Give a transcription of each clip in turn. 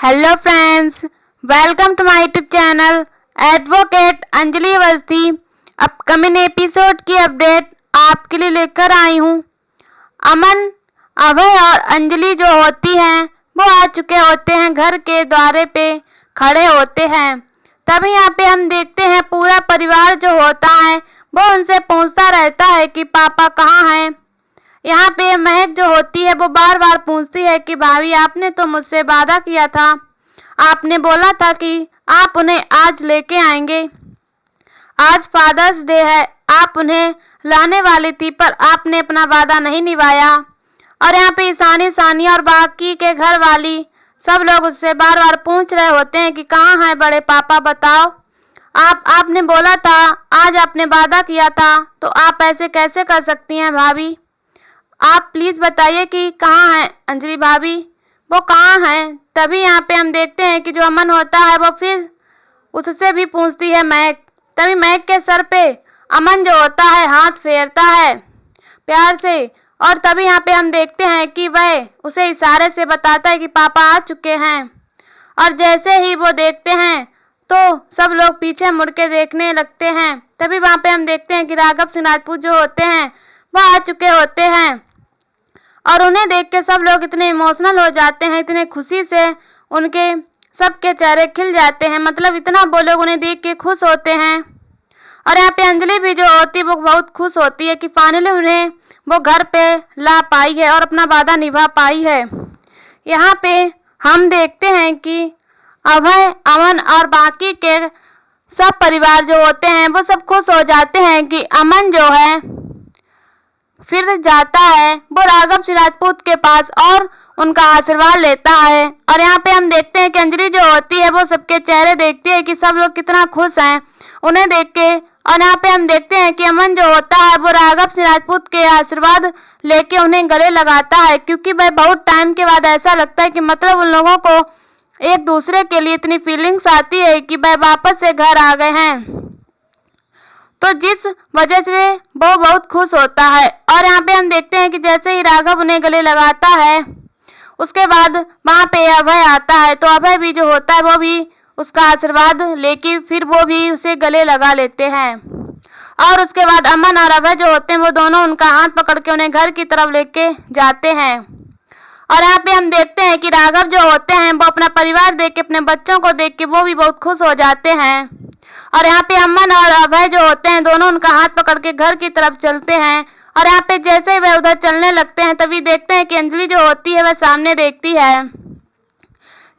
Hello friends, welcome to my YouTube channel advocate Anjali Awasthi. Upcoming episode की update आपके लिए लेकर आई हूँ। अमन, अभय और अंजलि जो होती हैं वो आ चुके होते हैं, घर के द्वारे पे खड़े होते हैं। तभी यहाँ पे हम देखते हैं पूरा परिवार जो होता है वो उनसे पूछता रहता है कि पापा कहाँ हैं। यहाँ पे महक जो होती है वो बार बार पूछती है कि भाभी आपने तो मुझसे वादा किया था, आपने बोला था कि आप उन्हें आज लेके आएंगे। आज फादर्स डे है, आप उन्हें लाने वाली थी पर आपने अपना वादा नहीं निभाया। और यहाँ पे ईशानी, सानिया और बाकी के घर वाली सब लोग उससे बार बार पूछ रहे होते हैं कि कहाँ हैं बड़े पापा, बताओ। आपने बोला था, आज आपने वादा किया था, तो आप ऐसे कैसे कर सकती हैं भाभी। आप प्लीज बताइए कि कहाँ हैं अंजलि भाभी, वो कहाँ हैं। तभी यहाँ पे हम देखते हैं कि जो अमन होता है वो फिर उससे भी पूछती है महक। तभी महक के सर पे अमन जो होता है हाथ फेरता है प्यार से। और तभी यहाँ पे हम देखते हैं कि वह उसे इशारे से बताता है कि पापा आ चुके हैं। और जैसे ही वो देखते हैं तो सब लोग पीछे मुड़ के देखने लगते हैं। तभी वहाँ पे हम देखते हैं कि राघव सिंह राजपूत जो होते हैं वो आ चुके होते हैं और उन्हें देख के सब लोग इतने इमोशनल हो जाते हैं, इतने खुशी से उनके सबके चेहरे खिल जाते हैं। मतलब इतना वो लोग उन्हें देख के खुश होते हैं। और यहाँ पे अंजलि भी जो होती है वो बहुत खुश होती है कि फाइनली उन्हें वो घर पे ला पाई है और अपना वादा निभा पाई है। यहाँ पे हम देखते हैं कि अभय, अमन और बाकी के सब परिवार जो होते हैं वो सब खुश हो जाते हैं कि अमन जो है फिर जाता है वो राघव सिंह राजपूत के पास और उनका आशीर्वाद लेता है। और यहाँ पे हम देखते हैं कि अंजलि जो होती है वो सबके चेहरे देखती है कि सब लोग कितना खुश हैं उन्हें देख के। और यहाँ पे हम देखते हैं कि अमन जो होता है वो राघव सिंह राजपूत के आशीर्वाद लेके उन्हें गले लगाता है, क्योंकि भाई बहुत टाइम के बाद ऐसा लगता है कि मतलब उन लोगों को एक दूसरे के लिए इतनी फीलिंग्स आती है कि भाई वापस से घर आ गए हैं, तो जिस वजह से वो बहुत खुश होता है। और यहाँ पे हम देखते हैं कि जैसे ही राघव उन्हें गले लगाता है उसके बाद वहाँ पे अभय आता है, तो अभय भी जो होता है वो भी उसका आशीर्वाद लेके फिर वो भी उसे गले लगा लेते हैं। और उसके बाद अमन और अभय जो होते हैं वो दोनों उनका हाथ पकड़ के उन्हें घर की तरफ लेके जाते हैं। और यहाँ पे हम देखते हैं कि राघव जो होते हैं वो अपना परिवार देख के, अपने बच्चों को देख के वो भी बहुत खुश हो जाते हैं। और यहाँ पे अमन और अभय जो होते हैं दोनों उनका हाथ पकड़ के घर की तरफ चलते हैं। और यहाँ पे जैसे ही वह उधर चलने लगते हैं तभी देखते हैं कि अंजलि जो होती है वह सामने देखती है,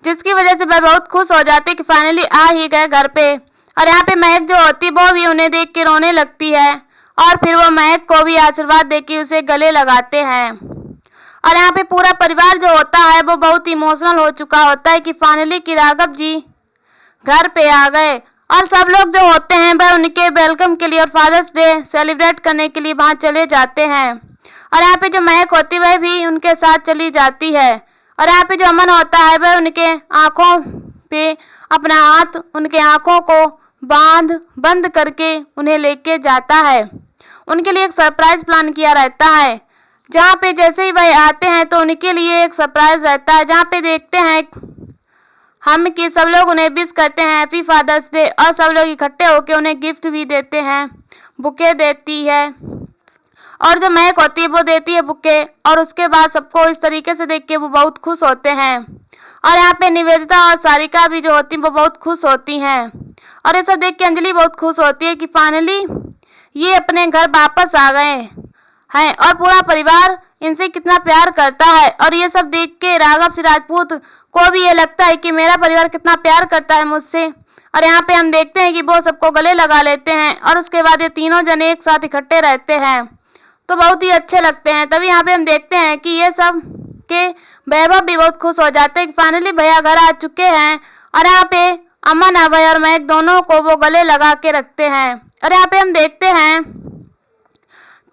जिसकी वजह से वह बहुत खुश हो जाती है कि फाइनली आ ही गए घर पे। और यहाँ पे महक जो होती है वो भी उन्हें देख के रोने लगती है और फिर वो महक को भी आशीर्वाद देके उसे गले लगाते हैं। और यहाँ पे पूरा परिवार जो होता है वो बहुत इमोशनल हो चुका होता है कि फाइनली कि राघव जी घर पे आ गए। और सब लोग जो होते हैं वह उनके वेलकम के लिए और फादर्स डे सेलिब्रेट करने के लिए वहां चले जाते हैं। और यहाँ पे जो महक होती है वह भी उनके साथ चली जाती है। और यहाँ पे जो अमन होता है वह उनके आंखों पे अपना हाथ उनके आंखों को बंद करके उन्हें लेके जाता है। उनके लिए एक सरप्राइज प्लान किया रहता है, जहाँ पे जैसे ही वह आते हैं तो उनके लिए एक सरप्राइज रहता है, जहाँ पे देखते हैं हम कि सब लोग उन्हें विश करते हैं हैप्पी फादर्स डे। और सब लोग इकट्ठे होकर उन्हें गिफ्ट भी देते हैं, बुके देती है। और जो महक होती है वो देती है बुके। और उसके बाद सबको इस तरीके से देख के वो बहुत खुश होते हैं। और यहाँ पे निवेदिता और सारिका भी जो होती है वो बहुत खुश होती हैं। और ये सब देख के अंजलि बहुत खुश होती है कि फाइनली ये अपने घर वापस आ गए हैं और पूरा परिवार इनसे कितना प्यार करता है। और ये सब देख के राघव सिंह राजपूत को भी ये लगता है कि मेरा परिवार कितना प्यार करता है मुझसे। और यहाँ पे हम देखते हैं कि वो सबको गले लगा लेते हैं और उसके बाद ये तीनों जने एक साथ इकट्ठे रहते हैं, तो बहुत ही अच्छे लगते हैं। तभी यहाँ पे हम देखते हैं कि ये सब के वैभव भी बहुत खुश हो जाते हैं कि फाइनली भैया घर आ चुके हैं। और यहाँ पे अमन, अभय और महक दोनों को वो गले लगा के रखते हैं। और यहाँ पे हम देखते हैं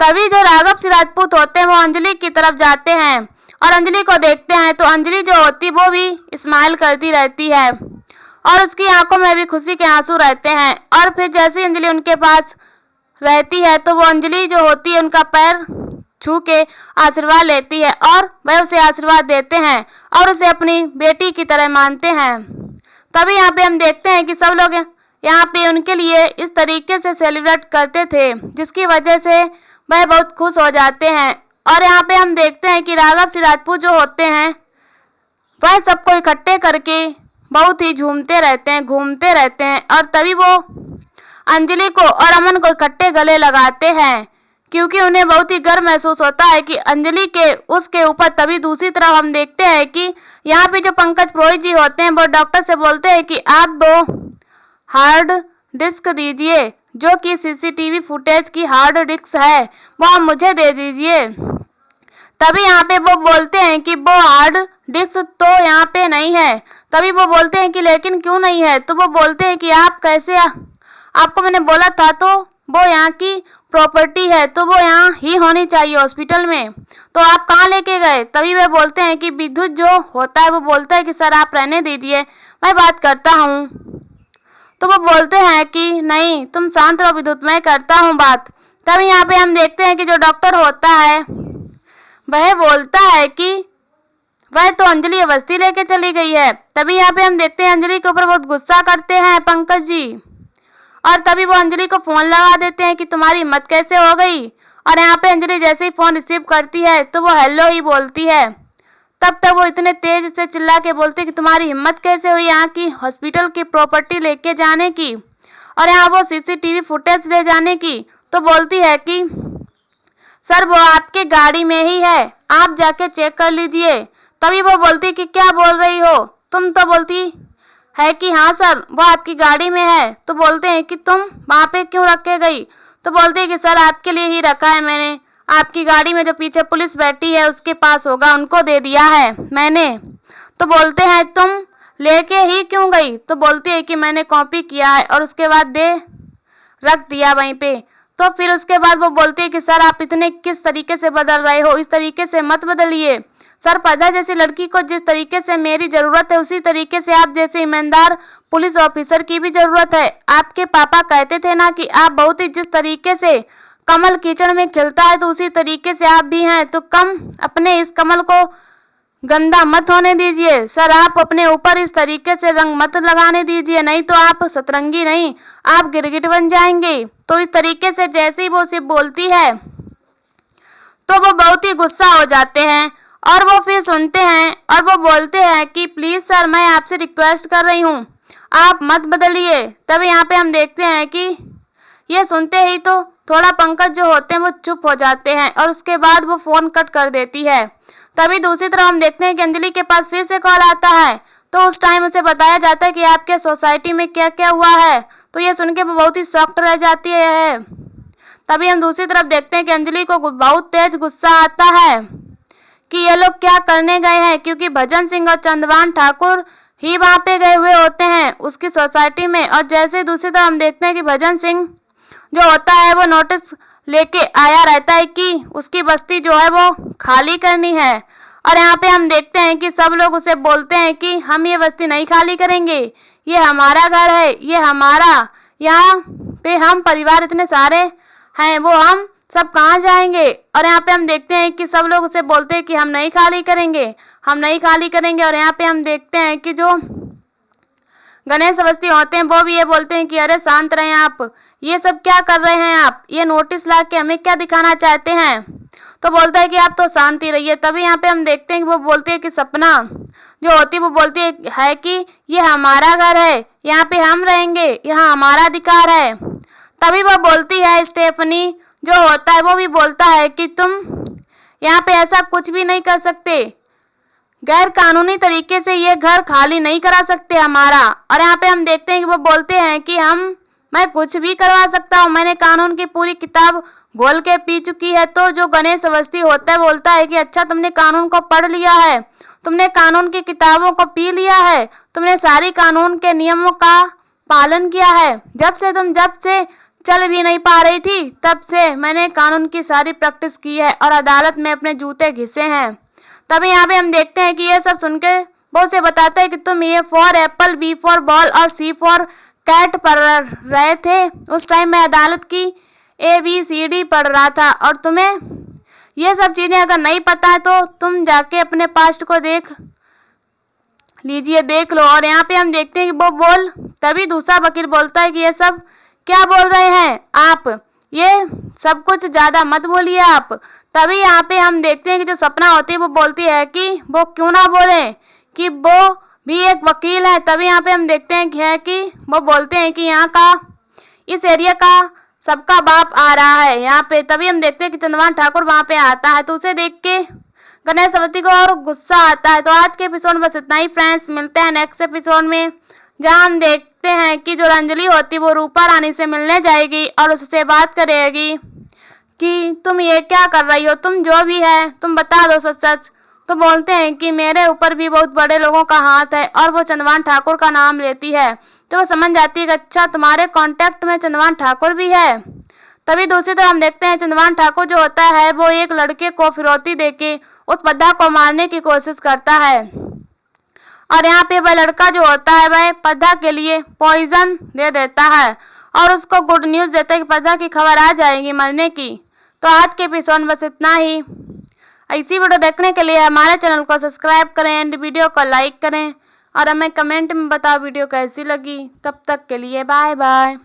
तभी जो राघव सिंह राजपूत होते हैं वो अंजलि की तरफ जाते हैं और अंजलि को देखते हैं, तो अंजलि जो होती है वो भी स्माइल करती रहती है और उसकी आंखों में भी खुशी के आंसू रहते हैं। और फिर जैसे अंजलि उनके पास रहती है तो वो अंजलि जो होती है उनका पैर छू के आशीर्वाद लेती है और वह उसे आशीर्वाद देते हैं और उसे अपनी बेटी की तरह मानते हैं। तभी यहाँ पे हम देखते हैं कि सब लोग यहाँ पे उनके लिए इस तरीके से सेलिब्रेट करते थे, जिसकी वजह से वह बहुत खुश हो जाते हैं। और यहाँ पे हम देखते हैं कि राघव सिंह राजपूत जो होते हैं वह सबको इकट्ठे करके बहुत ही झूमते रहते हैं, घूमते रहते हैं। और तभी वो अंजलि को और अमन को इकट्ठे गले लगाते हैं, क्योंकि उन्हें बहुत ही गर्व महसूस होता है कि अंजलि के उसके ऊपर। तभी दूसरी तरफ हम देखते हैं कि यहाँ पे जो पंकज पुरोहित जी होते हैं वो डॉक्टर से बोलते हैं कि आप 2 हार्ड डिस्क दीजिए, जो कि सीसीटीवी फुटेज की हार्ड डिस्क है, वो आप मुझे दे दीजिए। तभी यहाँ पे वो बोलते हैं कि वो हार्ड डिस्क तो यहाँ पे नहीं है। तभी वो बोलते हैं कि लेकिन क्यों नहीं है? तो वो बोलते हैं कि आप कैसे, आपको मैंने बोला था तो वो यहाँ की प्रॉपर्टी है, तो वो यहाँ ही होनी चाहिए हॉस्पिटल में, तो आप कहाँ लेके गए? तभी वे बोलते हैं कि विद्युत जो होता है वो बोलता है कि सर आप रहने दीजिए, मैं बात करता हूँ। तो वो बोलते हैं कि नहीं तुम शांत रहो विद्युत, मैं करता हूँ बात। तभी यहाँ पे हम देखते हैं कि जो डॉक्टर होता है वह बोलता है कि वह तो अंजलि अवस्थी लेके चली गई है। तभी यहाँ पे हम देखते हैं अंजलि के ऊपर बहुत गुस्सा करते हैं पंकज जी, और तभी वो अंजलि को फोन लगा देते हैं कि तुम्हारी हिम्मत कैसे हो गई। और यहाँ पे अंजलि जैसे ही फोन रिसीव करती है तो वो हेलो ही बोलती है। तब तक वो इतने तेज से चिल्ला के बोलते कि तुम्हारी हिम्मत कैसे हुई यहाँ की हॉस्पिटल की प्रॉपर्टी लेके जाने की और यहाँ वो सीसीटीवी फुटेज ले जाने की। तो बोलती है कि सर वो आपके गाड़ी में ही है, आप जाके चेक कर लीजिए। तभी वो बोलती कि क्या बोल रही हो तुम? तो बोलती है कि हाँ सर वो आपकी गाड़ी में है। तो बोलते हैं कि तुम वहाँ पे क्यों रख के गई? तो बोलते हैं कि सर आपके लिए ही रखा है मैंने, आपकी गाड़ी में जो पीछे पुलिस बैठी है उसके पास होगा, उनको दे दिया है मैंने। तो बोलते हैं तुम लेके ही क्यों गई? तो बोलती है कि मैंने कॉपी किया है और उसके बाद रख दिया वहीं पे। तो फिर उसके बाद वो बोलती है कि सर आप इतने किस तरीके से बदल रहे हो, इस तरीके से मत बदलिए। सर पदा जैसी लड़की को जिस तरीके से मेरी जरूरत है उसी तरीके से आप जैसे ईमानदार पुलिस ऑफिसर की भी जरूरत है। आपके पापा कहते थे ना कि आप बहुत ही जिस तरीके से कमल कीचड़ में खिलता है तो उसी तरीके से आप भी हैं, तो कम अपने इस कमल को गंदा मत होने दीजिए। सर आप अपने ऊपर इस तरीके से रंग मत लगाने दीजिए, नहीं तो आप सतरंगी नहीं आप गिरगिट बन जाएंगे। तो इस तरीके से जैसे ही वो उसे बोलती है तो वो बहुत ही गुस्सा हो जाते हैं और वो फिर सुनते हैं और वो बोलते हैं कि प्लीज सर मैं आपसे रिक्वेस्ट कर रही हूँ आप मत बदलिए। तभी यहाँ पे हम देखते हैं कि ये सुनते ही तो थोड़ा पंकज जो होते हैं वो चुप हो जाते हैं और उसके बाद वो फोन कट कर देती है। तभी दूसरी तरफ हम देखते हैं कि अंजलि के पास फिर से कॉल आता है। तो उस टाइम उसे बताया जाता है कि आपके सोसाइटी में क्या क्या हुआ है। तो ये सुन के वो बहुत ही शॉक्ड रह जाती है। तभी हम दूसरी तरफ देखते हैं कि अंजलि को बहुत तेज गुस्सा आता है कि ये लोग क्या करने गए हैं, क्योंकि भजन सिंह और चंदवान ठाकुर ही वहां पे गए हुए होते हैं उसकी सोसाइटी में। और जैसे दूसरी तरफ हम देखते हैं कि भजन सिंह जो होता है वो नोटिस लेके आया रहता है कि उसकी बस्ती जो है वो खाली करनी है। और यहाँ पे हम देखते हैं कि सब लोग उसे बोलते हैं कि हम ये बस्ती नहीं खाली करेंगे, ये हमारा घर है, ये हमारा, यहाँ पे हम परिवार इतने सारे हैं, वो हम सब कहाँ जाएंगे। और यहाँ पे हम देखते हैं कि सब लोग उसे बोलते हैं कि हम नहीं खाली करेंगे, हम नहीं खाली करेंगे। और यहाँ पे हम देखते हैं कि जो गणेश अवस्थी होते हैं वो भी ये बोलते हैं कि अरे शांत रहें आप, ये सब क्या कर रहे हैं आप, ये नोटिस ला के हमें क्या दिखाना चाहते हैं। तो बोलता है कि आप तो शांति रहिए। तभी यहाँ पे हम देखते हैं कि वो बोलते हैं कि सपना जो होती है वो बोलती है कि ये हमारा घर है, यहाँ पे हम रहेंगे, यहाँ हमारा अधिकार है। तभी वो बोलती है स्टेफनी जो होता है वो भी बोलता है कि तुम यहाँ पे ऐसा कुछ भी नहीं कर सकते, गैर कानूनी तरीके से ये घर खाली नहीं करा सकते हमारा। और यहाँ पे हम देखते हैं कि वो बोलते हैं कि मैं कुछ भी करवा सकता हूँ, मैंने कानून की पूरी किताब घोल के पी चुकी है। तो जो गणेश अवस्थी होता है बोलता है कि अच्छा तुमने कानून को पढ़ लिया है, तुमने कानून की किताबों को पी लिया है, तुमने सारी कानून के नियमों का पालन किया है। जब से चल भी नहीं पा रही थी तब से मैंने कानून की सारी प्रैक्टिस की है और अदालत में अपने जूते घिसे हैं। तभी यहाँ पे हम देखते हैं कि ये सब सुनके वो उसे बताता है कि तुम A for apple, B for ball और सी फॉर कैट पढ़ रहे थे, उस टाइम मैं अदालत की ABCD पढ़ रहा था और तुम्हें ये सब चीजें अगर नहीं पता है तो तुम जाके अपने पास्ट को देख लीजिए, देख लो। और यहाँ पे हम देखते हैं कि वो बोल, तभी दूसरा वकील बोलता है कि ये सब क्या बोल रहे हैं आप, ये सब कुछ ज्यादा मत बोलिए आप। तभी यहाँ पे हम देखते हैं कि जो सपना होती है वो बोलती है कि वो क्यों ना बोले, कि वो भी एक वकील है। तभी यहाँ पे हम देखते हैं कि वो बोलते हैं कि यहाँ का, इस एरिया का सबका बाप आ रहा है यहाँ पे। तभी हम देखते हैं कि चंद्रभान ठाकुर वहां पे आता है, तो उसे देख के गणेश अवस्थी को और गुस्सा आता है। तो आज के एपिसोड में बस इतना ही फ्रेंड्स, मिलते हैं नेक्स्ट एपिसोड में, जहां हम देखते हैं कि जो अंजलि होती है वो रूपा रानी से मिलने जाएगी और उससे बात करेगी कि तुम ये क्या कर रही हो, तुम जो भी है तुम बता दो सच सच। तो बोलते हैं कि मेरे ऊपर भी बहुत बड़े लोगों का हाथ है, और वो चंद्रभान ठाकुर का नाम लेती है। तो वो समझ जाती है कि अच्छा तुम्हारे कांटेक्ट में चंद्रभान ठाकुर भी है। तभी दूसरी तरफ हम देखते हैं चंद्रभान ठाकुर जो होता है वो एक लड़के को फिरौती देके उस पद्धा को मारने की कोशिश करता है, और यहाँ पे वह लड़का जो होता है वह पद्धा के लिए पॉइजन दे देता है और उसको गुड न्यूज देता है कि पद्धा की खबर आ जाएगी मरने की। तो आज के एपिसोड बस इतना ही। ऐसी वीडियो देखने के लिए हमारे चैनल को सब्सक्राइब करें एंड वीडियो को लाइक करें, और हमें कमेंट में बताओ वीडियो कैसी लगी। तब तक के लिए बाय बाय।